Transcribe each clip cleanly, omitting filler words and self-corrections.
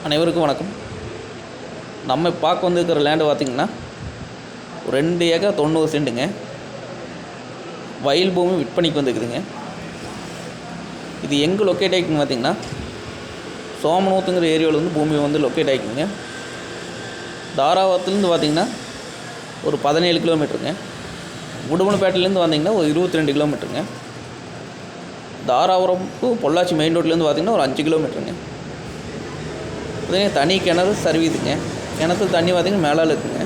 அனைவருக்கும் வணக்கம். நம்ம பார்க்க வந்துருக்கிற லேண்டு பார்த்திங்கன்னா 2 ஏக்கர் 90 சென்ட்டுங்க. வயல் பூமி விற்பனைக்கு வந்துருக்குதுங்க. இது எங்கே லொக்கேட் ஆகிக்குன்னு பார்த்திங்கன்னா சோமனூத்துங்கிற ஏரியாவில் வந்து பூமி வந்து லொக்கேட் ஆகிக்குங்க. தாராபுரத்துலேருந்து பார்த்திங்கன்னா ஒரு 17 கிலோமீட்டருங்க. உடுமலைப்பேட்டையிலேருந்து வந்திங்கன்னா ஒரு 22 கிலோமீட்டருங்க. தாராபுரம் டு பொள்ளாச்சி மெயின் ரோட்லேருந்து பார்த்திங்கன்னா ஒரு 5 கிலோமீட்டருங்க. தனி கிணறு சர்வீஸுங்க. கிணத்துல தண்ணி பார்த்திங்கன்னா மேலால் இருக்குங்க.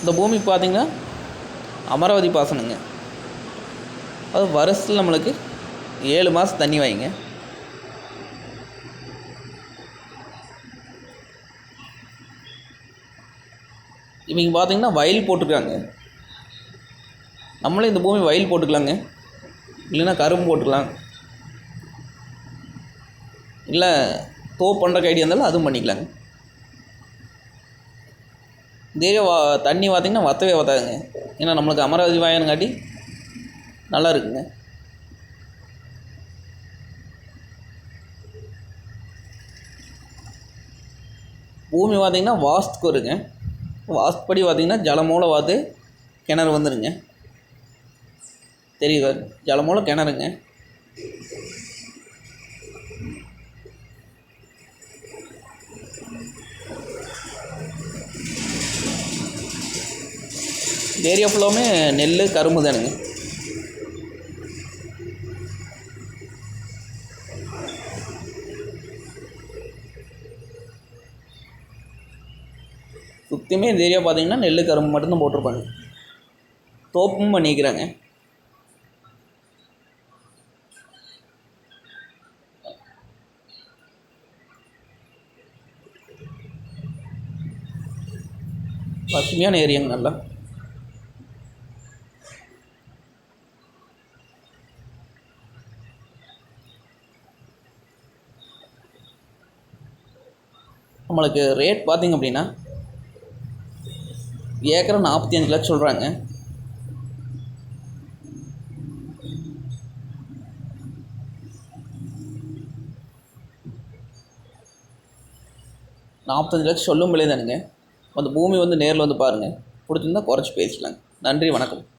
இந்த பூமிக்கு பார்த்திங்கன்னா அமராவதி பாசனங்க. அது வருஷத்தில் நம்மளுக்கு 7 மாதம் தண்ணி வாங்கிங்க. இவங்க பார்த்திங்கன்னா வயல் போட்டுருக்காங்க. நம்மளே இந்த பூமி வயல் போட்டுக்கலாங்க, இல்லைன்னா கரும்பு போட்டுக்கலாம், இல்லை தோப்பு பண்ணுறக்கு ஐடியா இருந்தாலும் அதுவும் பண்ணிக்கலாங்க. இந்த ஏரியா தண்ணி பார்த்திங்கன்னா வற்றவே வற்றாதுங்க. ஏன்னா நம்மளுக்கு அமராவதி வாயனுங்காட்டி நல்லா இருக்குங்க. பூமி பார்த்திங்கன்னா வாஸ்துக்கு வருங்க. வாஸ்துப்படி பார்த்திங்கன்னா ஜலமூல வாத்து கிணறு வந்துடுங்க. தெரியுது, ஜலமூல கிணறுங்க. இந்த ஏரியா ஃபுல்லாமே நெல் கரும்பு தானுங்க. சுற்றியுமே இந்த ஏரியா பார்த்தீங்கன்னா நெல் கரும்பு மட்டும்தான் போட்டிருப்பாங்க. தோப்பும் பண்ணிக்கிறாங்க. பசுமையான ஏரியாங்க. நல்லா நம்மளுக்கு ரேட் பார்த்திங்க அப்படின்னா ஏக்கரை 45 லட்சம் சொல்கிறாங்க. $45 லட்சம் சொல்லும் விலை தானுங்க. அந்த பூமி வந்து நேரில் வந்து பாருங்கள். பிடிச்சிருந்தா குறைச்சி பேசிக்கலாங்க. நன்றி, வணக்கம்.